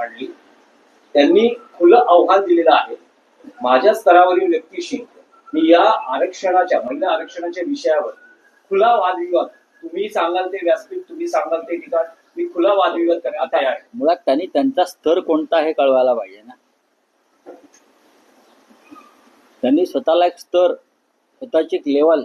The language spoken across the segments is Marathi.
मांडली. त्यांनी खुलं आव्हान दिलेलं आहे. माझ्या स्तरावरील व्यक्तीशी मी या आरक्षणाच्या महिला आरक्षणाच्या विषयावर खुला वादविवाद, तुम्ही सांगाल ते व्यासपीठ, तुम्ही सांगाल ते ठिकाण, मी खुला वादविवाद करण्यात आता आहे. मुळात त्यांनी त्यांचा स्तर कोणता हे कळवायला पाहिजे ना. त्यांनी स्वतःला एक स्तर, स्वतःची एक लेवल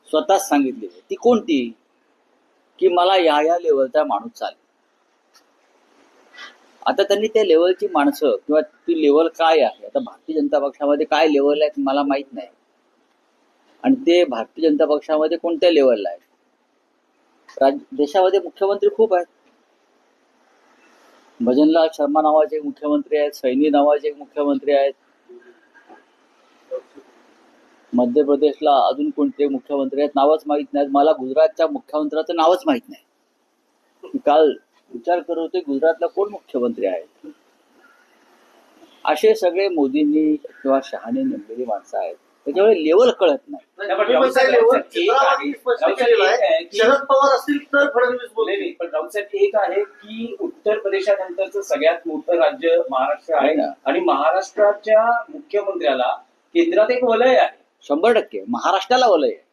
स्वतःच सांगितली. ती कोणती? की मला या लेवलचा माणूस चालेल. आता त्यांनी त्या लेवलची माणसं किंवा ती लेवल काय आहे, आता भारतीय जनता पक्षामध्ये काय लेवल आहे मला माहित नाही, आणि ते भारतीय जनता पक्षामध्ये कोणत्या लेवलला आहे. देशामध्ये मुख्यमंत्री खूप आहेत. भजनलाल शर्मा नावाचे एक मुख्यमंत्री आहेत, सैनी नावाचे एक मुख्यमंत्री आहेत. मध्य प्रदेशला अजून कोणते मुख्यमंत्री आहेत नावच माहित नाहीत. मला गुजरातच्या मुख्यमंत्र्याचं नावच माहित नाही. काल विचार करत होते गुजरातला कोण मुख्यमंत्री आहेत. असे सगळे मोदींनी किंवा शहाने नेमलेली माणसं आहेत. त्याच्यामुळे लेवल कळत नाही. शरद पवार असतील तर फडणवीस बोलले. पण राऊतसाहेब एक आहे की उत्तर प्रदेशानंतरचं सगळ्यात मोठं राज्य महाराष्ट्र आहे ना, आणि महाराष्ट्राच्या मुख्यमंत्र्याला केंद्रात एक वलय आहे. 100% महाराष्ट्राला वलय आहे.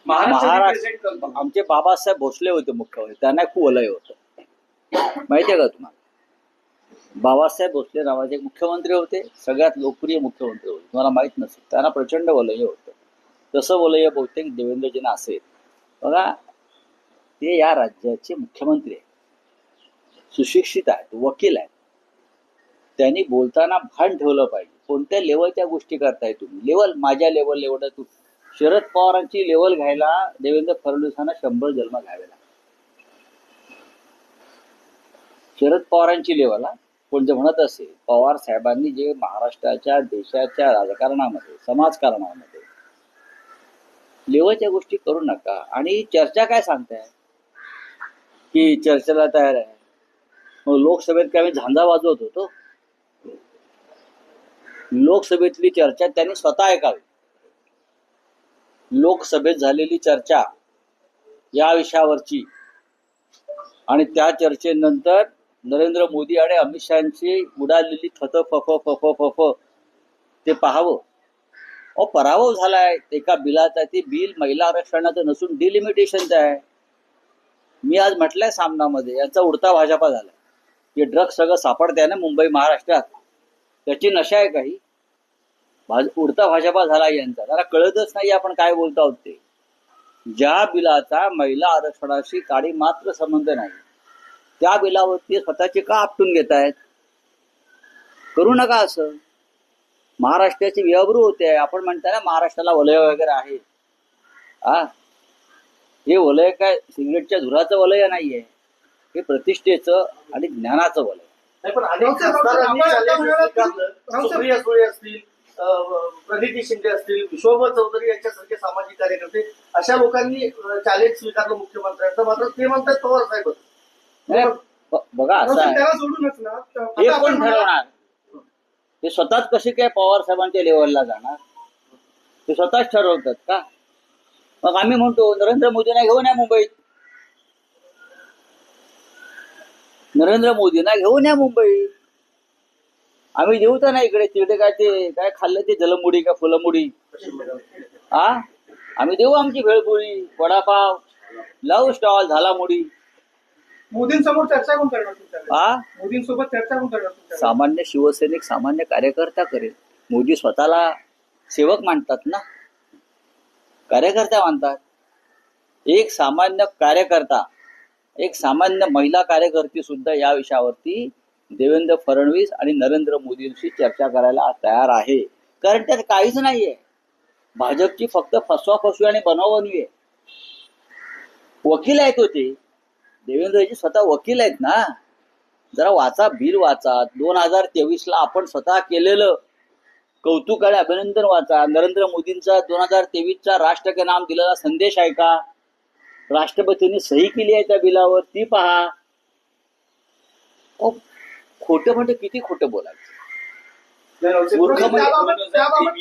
महाराष्ट्र आमचे बाबासाहेब भोसले होते मुख्यमंत्री, त्यांना खूप वलय होतं. माहितीये का तुम्हाला? बाबासाहेब भोसले नावाचे एक मुख्यमंत्री होते, सगळ्यात लोकप्रिय मुख्यमंत्री होते. तुम्हाला माहित नसेल, त्यांना प्रचंड वलय होतं. तसं वलय बहुतेक देवेंद्रजींना असेल. बघा, ते या राज्याचे मुख्यमंत्री आहेत, सुशिक्षित आहेत, वकील आहेत. त्यांनी बोलताना भान ठेवलं पाहिजे. कोणत्या लेवलच्या गोष्टी करताय तुम्ही? लेवल माझ्या लेवल एवढं तू. शरद पवारांची लेवल घ्यायला देवेंद्र फडणवीसांना 100 जन्म घ्यावे लागले. शरद पवारांची लेवल, कोण जे म्हणत असेल, पवार साहेबांनी जे महाराष्ट्राच्या देशाच्या राजकारणामध्ये समाजकारणामध्ये लेवलच्या गोष्टी करू नका. आणि चर्चा काय सांगताय की चर्चेला तयार आहे. मग लोकसभेत काय आम्ही झांजा वाजवत होतो? लोकसभेतली चर्चा त्यांनी स्वतः ऐकावी. लोकसभेत झालेली चर्चा या विषयावरची, आणि त्या चर्चेनंतर नरेंद्र मोदी आणि अमित शहाची उडालेली फफ ते पाहावं. पराभव झालाय एका बिलाचा. ते बिल महिला आरक्षणाचं नसून डिलिमिटेशनचं आहे. मी आज म्हटलंय सामनामध्ये, यांचा उडता भाजपा झालाय. हे ड्रग्ज सगळं सापडतंय ना मुंबई महाराष्ट्रात, त्याची नशा आहे काही. उडता भाजपा झाला यांचा. जरा कळतच नाही आपण काय बोलतो आहोत ते. ज्या बिलाचा महिला आरक्षणाशी काडी मात्र संबंध नाही, त्या बिलावरती स्वतःचे का आपटून घेत आहेत? करू नका असं. महाराष्ट्राची विहबरू होते. आपण म्हणताय ना महाराष्ट्राला वलय वगैरे आहे. हे वलय काय सिगरेटच्या धुराचं वलय नाहीये, हे प्रतिष्ठेचं आणि ज्ञानाचं वलय. पण अनेक सुप्रिया सुळे असतील, प्रगती शिंदे असतील, विश्वभर चौधरी यांच्यासारखे सामाजिक कार्यकर्ते, अशा लोकांनी चॅलेंज स्वीकारलं मुख्यमंत्र्यांचं. मात्र ते म्हणतात पवार साहेब. बघा असं आहे, हे कोण ठरवणार? ते स्वतःच कसे काय पवार साहेबांच्या लेवलला जाणार? ते स्वतःच ठरवतात का? मग आम्ही म्हणतो नरेंद्र मोदींना घेऊन या मुंबईत, नरेंद्र मोदींना घेऊन या मुंबईत. आम्ही देऊ तर नाही इकडे तिकडे काय ते काय खाल्लं ते जलमुडी का फुलमुडी. आम्ही देऊ आमची भेळपुरी, वडापाव, लावू स्टॉल, झाला मुडी. मोदींसमोर चर्चा कोण करणार? मोदींसोबत चर्चा कोण करणार? सामान्य शिवसैनिक, सामान्य कार्यकर्ता करेल. मोदी स्वतःला सेवक मानतात ना, कार्यकर्ता मानतात. एक सामान्य कार्यकर्ता, एक सामान्य महिला कार्यकर्ती सुद्धा या विषयावरती देवेंद्र फडणवीस आणि नरेंद्र मोदींशी चर्चा करायला तयार आहे. कारण त्यात काहीच नाहीये. भाजपची फक्त फसवाफसवी आणि बनवबनवी आहे. वकील आहेत होते देवेंद्रजी, स्वतः वकील आहेत ना. जरा वाचा, बिल वाचा. 2023ला आपण स्वतः केलेलं कौतुक आणि अभिनंदन वाचा. नरेंद्र मोदींचा 2023चा राष्ट्र के नाम दिलेला संदेश आहे का? राष्ट्रपतींनी सही केली आहे त्या बिलावर, ती पहा. खोटं म्हणजे किती खोटं बोलायचं.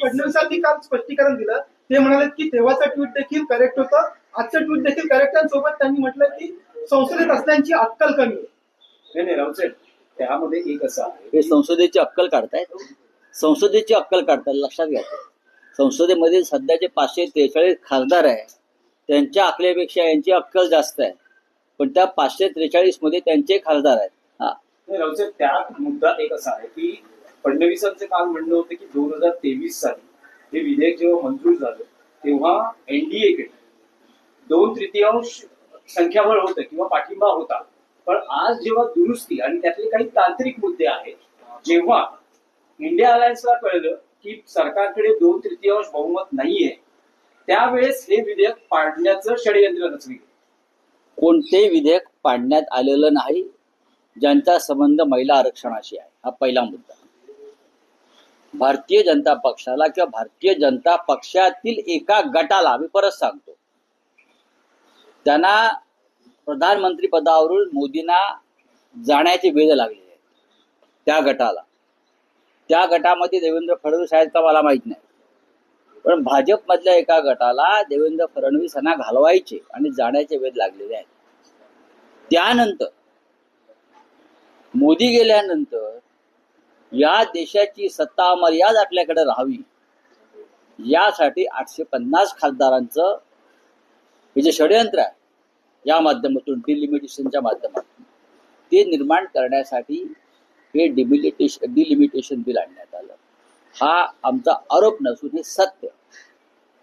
फडणवीसांनी काल स्पष्टीकरण दिलं. ते म्हणाले की तेव्हाचं ट्विट देखील करेक्ट होतं, आजचं ट्विट देखील करेक्ट आहे. सोबत त्यांनी म्हटलं की संसदेत असल्याची अक्कल कमी आहे. नाही रावसाहेब, त्यामध्ये एक असं आहे हे संसदेची अक्कल काढतायत, संसदेची अक्कल काढतायत, लक्षात घ्या. संसदेमध्ये सध्याचे 543 खासदार आहे, त्यांच्या अकलेपेक्षा यांची अक्कल जास्त आहे, पण त्या 543 मध्ये त्यांचे खासदार आहेत. हा, नाही रावसाहेब, त्यात मुद्दा एक असा आहे की फडणवीसांचं काल म्हणणं होतं की 2023 साली हे विधेयक जेव्हा मंजूर झालं तेव्हा एनडीएकडे 2/3 संख्याबळ होतं किंवा पाठिंबा होता. पण आज जेव्हा दुरुस्ती आणि त्यातले काही तांत्रिक मुद्दे आहेत, जेव्हा इंडिया अलायन्सला कळलं की सरकारकडे 2/3 बहुमत नाहीये, त्यावेळेस हे विधेयक पाडण्याचं षडयंत्र रचले. कोणतेही विधेयक पाडण्यात आलेलं नाही ज्यांचा संबंध महिला आरक्षणाशी आहे. हा पहिला मुद्दा. भारतीय जनता पक्षाला किंवा भारतीय जनता पक्षातील एका गटाला, मी परत सांगतो, त्यांना प्रधानमंत्री पदावरून मोदींना जाण्याचे वेध लागलेले आहेत. त्या गटाला, त्या गटामध्ये देवेंद्र फडणवीस आहेत का मला माहित नाही, पण भाजपमधल्या एका गटाला देवेंद्र फडणवीस यांना घालवायचे आणि जाण्याचे वेध लागलेले आहेत. त्यानंतर मोदी गेल्यानंतर या देशाची सत्ता मर्याद आपल्याकडे राहावी यासाठी 850 खासदारांचं हे जे षडयंत्र आहे या माध्यमातून, डिलिमिटेशनच्या माध्यमातून, ते निर्माण करण्यासाठी हे डिलिमिटेशन बिल आणण्यात आलं. हा आमचा आरोप नसून हे सत्य.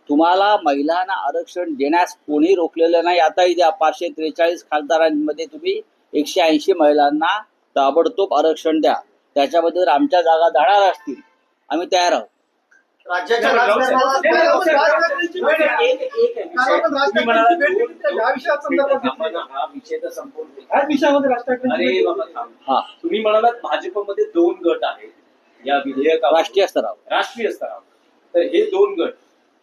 तुम्हाला महिलांना आरक्षण देण्यास कोणी रोखलेलं नाही. आताही द्या, 543 खासदारांमध्ये तुम्ही 180 महिलांना ताबडतोब आरक्षण द्या. त्याच्यामध्ये जर आमच्या जागा जाणार असतील, आम्ही तयार आहोत. राज्याच्या नाही, राजकारणाला नाही, नाही, आपण नाही, राजकारणाची नाही, भेट नाही, घेतली. एक आहे विषय. कारण आपण तुम्ही म्हणालात राजकारणाची भेट घेतली, या विषयासंदर्भात घेतली. हा विषय तर संपूर्ण ह्याच विषयामध्ये राजकारणाची अरे भेट बाबा घेतली. थांब. हा, तुम्ही म्हणालात भाजपमध्ये 2 गट आहेत या विधेयकावर, राष्ट्रीय स्तरावर. राष्ट्रीय स्तरावर. तर हे 2 गट,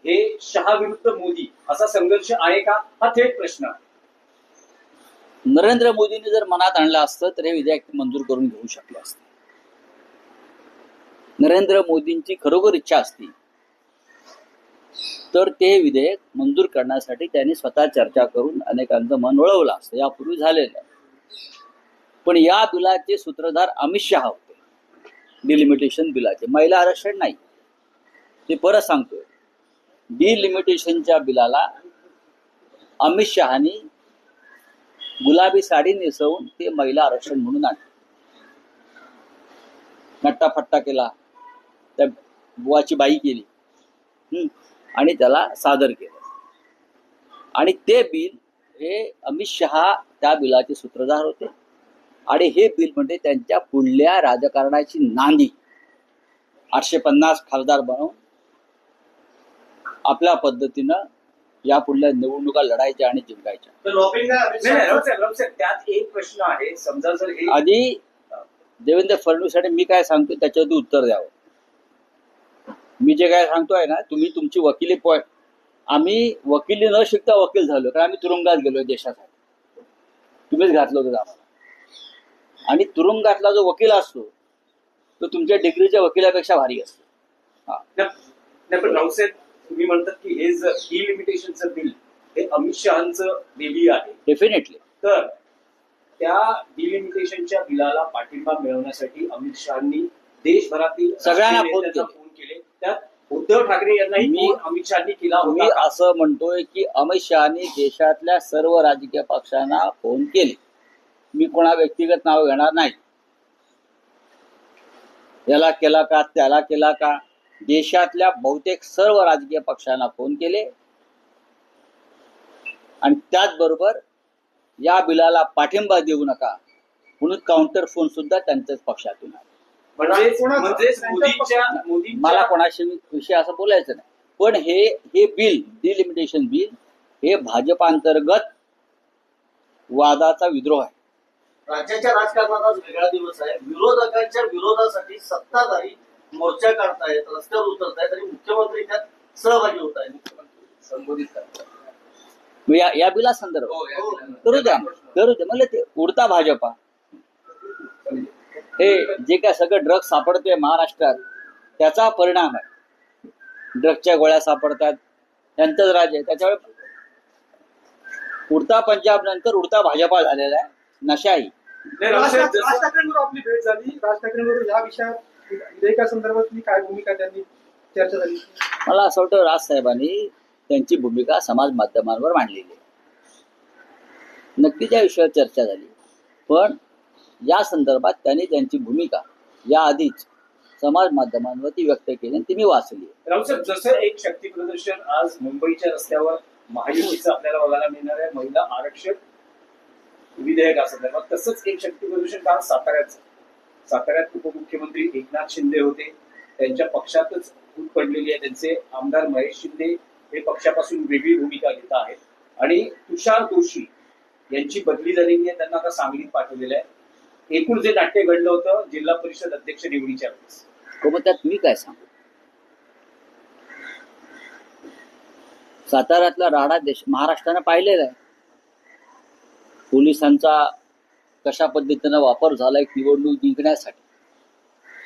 हे शहा विरुद्ध मोदी असा संघर्ष आहे का, हा थेट प्रश्न आहे. नरेंद्र मोदींनी जर मनात आणलं असतं तर हे विधेयक मंजूर करून घेऊ शकले असते. नरेंद्र मोदींची खरोखर इच्छा असती तर ते विधेयक मंजूर करण्यासाठी त्यांनी स्वतः चर्चा करून अनेकांचं मन वळवलं असतं. यापूर्वी झालेलं. पण या बिलाचे सूत्रधार अमित शहा होते, डिलिमिटेशन बिलाचे, महिला आरक्षण नाही. ते परत सांगतोय, डिलिमिटेशनच्या बिलाला अमित शहानी गुलाबी साडी नेसवून ते महिला आरक्षण म्हणून आणले. नट्टाफट्टा केला, त्या बुवाची बाई केली आणि त्याला सादर केलं. आणि ते बिल हे अमित शहा त्या बिलाचे सूत्रधार होते. आणि हे बिल म्हणजे त्यांच्या पुढल्या राजकारणाची नांदी. 850 खासदार बनवून आपल्या पद्धतीनं या पुढल्या निवडणुका लढायच्या आणि जिंकायच्या. तर लॉबिंग आहे अमित नाही, शहा. रावसाहेब, त्यात एक प्रश्न आहे. समजा जर हे आधी देवेंद्र फडणवीससाठी मी काय सांगतो त्याच्यावरती उत्तर द्यावं. मी जे काय सांगतोय ना, तुम्ही तुमची वकिली आम्ही वकिली न शिकता वकील झालो, कारण आम्ही तुरुंगात गेलोय देशासाठी. तुम्हीच घातलं होतं आम्हाला. आणि तुरुंगातला जो वकील असतो तो तुमच्या डिग्रीच्या वकिलापेक्षा भारी असतो. नाही, पण रावसाहेब, तुम्ही म्हणतात की हे जर डिलिमिटेशनचं बिल हे अमित शहांचं बेबी आहे, डेफिनेटली. तर त्या डिलिमिटेशनच्या बिलाला पाठिंबा मिळवण्यासाठी अमित शहांनी देशभरातील सगळ्यांना राजकीय फोन नेत्यांना केले. फोन केले. त्यात उद्धव ठाकरे यांनाही फोन अमित शहांनी केला मी होता. असं म्हणतोय की अमित शहानी देशातल्या सर्व राजकीय पक्षांना फोन केले. मी कोणा व्यक्तिगत नाव घेणार नाही. याला केला का, त्याला केला का, देशातल्या बहुतेक सर्व राजकीय पक्षांना फोन केले. आणि त्याचबरोबर या बिलाला पाठिंबा देऊ नका म्हणून काउंटर फोन सुद्धा त्यांच्याच पक्षातून आले. म्हणजेच मला कोणाशी विषय असं बोलायचं नाही. पण हे बिल, डिलिमिटेशन बिल, हे भाजपांतर्गत वादाचा विद्रोह आहे. राज्याच्या राजकारणात आज वेगळा दिवस आहे. विरोधकांच्या विरोधासाठी सत्ताधारी मोर्चा काढतायत, रस्त्यावर उतरतायत आणि मुख्यमंत्री त्यात सहभागी होत आहेत. संबोधित करतात. या बिला संदर्भ करू द्या. म्हणजे ते उडता भाजपा, हे जे काय सगळं ड्रग्ज सापडतोय महाराष्ट्रात त्याचा परिणाम आहे. ड्रग्जच्या गोळ्या सापडतात, त्यांचंच राज्य आहे. त्याच्यामुळे उडता पंजाब नंतर उडता भाजपा झालेला आहे. नशाही नाही, राव साहेब, राज जसं- ठाकरेंबरोबर आपली भेट झाली. राज ठाकरेंबरोबर या विषयात विधेयकासंदर्भातली काय भूमिका त्यांनी चर्चा झाली? मला असं वाटतं राजसाहेबांनी त्यांची भूमिका समाज माध्यमांवर मांडलेली आहे. नक्की त्या विषयावर चर्चा झाली, पण या संदर्भात त्यांनी त्यांची भूमिका याआधीच समाज माध्यमांवरती व्यक्त केली आणि ती मी वाचली. रावसाहेब, जसं एक शक्ती प्रदर्शन आज मुंबईच्या रस्त्यावर महायुतीचं आपल्याला बघायला मिळणार आहे महिला आरक्षण विधेयकासंदर्भात, तसंच एक शक्ती प्रदर्शन काल साताऱ्यात उपमुख्यमंत्री एकनाथ शिंदे होते. त्यांच्या पक्षातच फूट पडलेली आहे. त्यांचे आमदार महेश शिंदे हे पक्षापासून वेगळी भूमिका घेत आहेत आणि तुषार दोशी यांची बदली झालेली आहे. त्यांना आता सांगलीत पाठवलेलं आहे. एकूण जे नाट्य घडलं होतं जिल्हा परिषद अध्यक्ष निवडीच्या वेळेस, हो, मग त्यात मी काय सांगू? साताऱ्यातला राडा महाराष्ट्रानं पाहिलेला आहे. पोलिसांचा कशा पद्धतीनं वापर झाला एक निवडणूक जिंकण्यासाठी,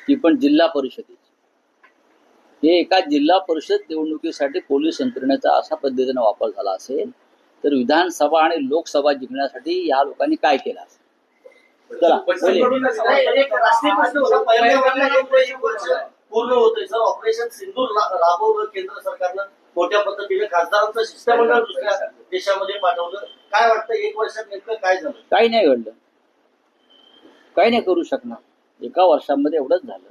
ती पण जिल्हा परिषदेची. हे एका जिल्हा परिषद निवडणुकीसाठी पोलीस यंत्रणेचा अशा पद्धतीनं वापर झाला असेल तर विधानसभा आणि लोकसभा जिंकण्यासाठी या लोकांनी काय केलं असेल? चला बोले. नाही, एक राष्ट्रीय प्रश्न होता. पहिल्या महिन्यात एक वर्ष पूर्ण होतंय सर. ऑपरेशन सिंधूर राबवलं केंद्र सरकारनं मोठ्या पद्धतीने. खासदारांचं शिष्टमंडळ दुसऱ्या देशामध्ये पाठवलं. काय वाटतं एक वर्षात नेमकं काय झालं? काही नाही घडलं, काही नाही करू शकणार. एका वर्षामध्ये एवढंच झालं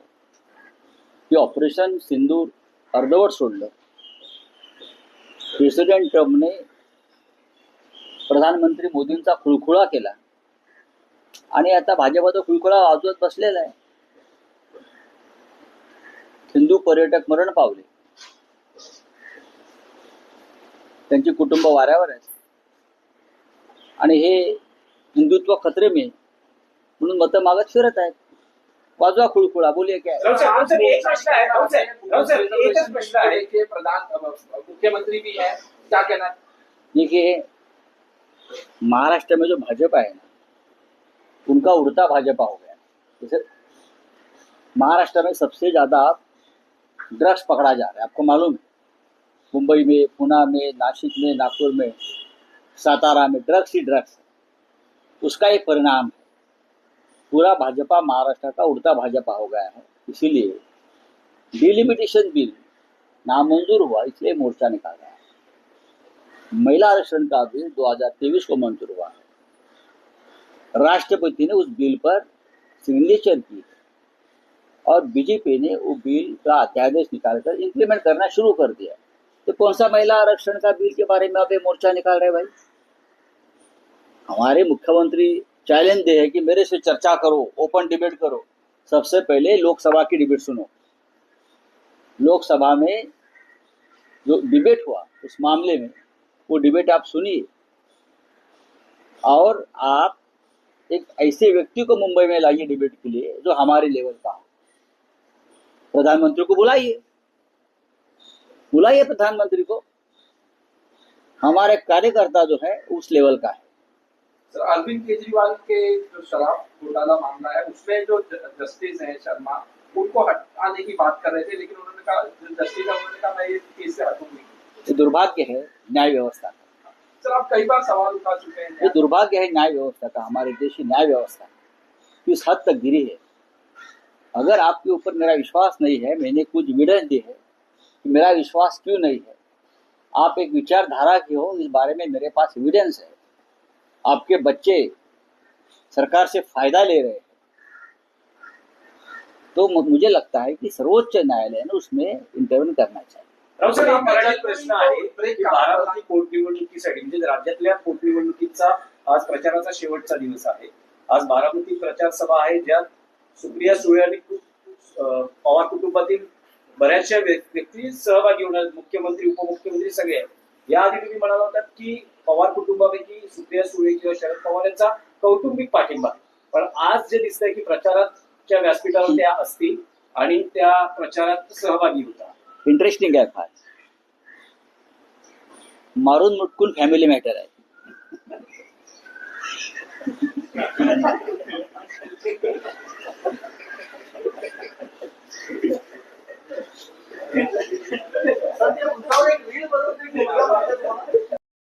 की ऑपरेशन सिंदूर अर्धवट सोडलं. प्रेसिडेंट ट्रम्पने प्रधानमंत्री मोदींचा खुळखुळा केला आणि आता भाजपाचा खुळखुळा वाजवत बसलेला आहे. हिंदू पर्यटक मरण पावले, त्यांची कुटुंब वाऱ्यावर आहेत आणि हे हिंदुत्व खतरे में म्हणून मतं मागत फिरत आहेत. वाजवा खुळखुळा, बोलिये काय? रावसाहेब, एक प्रश्न आहे. रावसाहेब, एकच प्रश्न आहे के प्रधान मुख्यमंत्री भी है, क्या कहना? देखिए, महाराष्ट्र में जो भाजपा है ना, उनका उड़ता भाजपा हो गया. जैसे महाराष्ट्र में सबसे ज्यादा ड्रग्स पकड़ा जा रहा है, आपको मालूम है. मुंबई में, पुणे में, नासिक में, नागपुर में, सातारा में ड्रग्स ही ड्रग्स. उसका एक परिणाम है. पूरा भाजपा महाराष्ट्र का उड़ता भाजपा हो गया है. इसीलिए डिलिमिटेशन बिल नामंजूर हुआ, इसलिए मोर्चा निकाला है. महिला आरक्षण का बिल 2023 को मंजूर हुआ है. राष्ट्रपति ने उस बिल पर सिग्नेचर की और बीजेपी ने वो बिल का अध्यादेश निकालकर इंप्लीमेंट करना शुरू कर दिया. तो कौन सा महिला आरक्षण का बिल के बारे में आप ये मोर्चा निकाल रहे भाई? हमारे मुख्यमंत्री चैलेंज दे है कि मेरे से चर्चा करो, ओपन डिबेट करो. सबसे पहले लोकसभा की डिबेट सुनो. लोकसभा में जो डिबेट हुआ उस मामले में, वो डिबेट आप सुनिए और आप एक ऐसे व्यक्ति को मुंबई में लाइए डिबेट के लिए जो हमारे लेवल का हो. प्रधानमंत्री को बुलाइए प्रधानमंत्री को. हमारे कार्यकर्ता जो है उस लेवल का है. सर, अरविंद केजरीवाल के जो शराब घोटाला मामला है उसमें जो जस्टिस है शर्मा, उनको हटाने की बात कर रहे थे, लेकिन उन्होंने कहा, जस्टिस उन्होंने कहा मैं ये केस से हटूंगी. ये दुर्भाग्य है न्याय व्यवस्था का. सर, आप कई बार सवाल उठा चुके हैं. ये दुर्भाग्य है न्याय व्यवस्था का. हमारे देश की न्याय व्यवस्था किस हद तक गिरी है. अगर आपके ऊपर मेरा विश्वास नहीं है, मैंने कुछ एविडेंस दी है कि मेरा विश्वास क्यों नहीं है, आप एक विचारधारा की हो, इस बारे में मेरे पास एविडेंस है. आपके बच्चे सरकार से फायदा ले रहे हैं, तो मुझे लगता है कि सर्वोच्च न्यायालय ने उसमें इंटरव्यन करना चाहिए. रावसाहेब, एक मराठी प्रश्न आहे की बारामती पोटनिवडणुकीसाठी म्हणजे राज्यातल्या पोटनिवडणुकीचा आज प्रचाराचा शेवटचा दिवस आहे. आज बारामती प्रचार सभा आहे ज्यात सुप्रिया सुळे आणि पवार कुटुंबातील बऱ्याचशा व्यक्ती सहभागी होणार. मुख्यमंत्री, उपमुख्यमंत्री सगळे आहेत. याआधी तुम्ही म्हणाला होतात की पवार कुटुंबापैकी सुप्रिया सुळे किंवा शरद पवार यांचा कौटुंबिक पाठिंबा, पण आज जे दिसतंय की प्रचाराच्या व्यासपीठावर त्या असतील आणि त्या प्रचारात सहभागी होतात. इंटरेस्टिंग आहे फार. मारून मुटकून फॅमिली मॅटर आहे.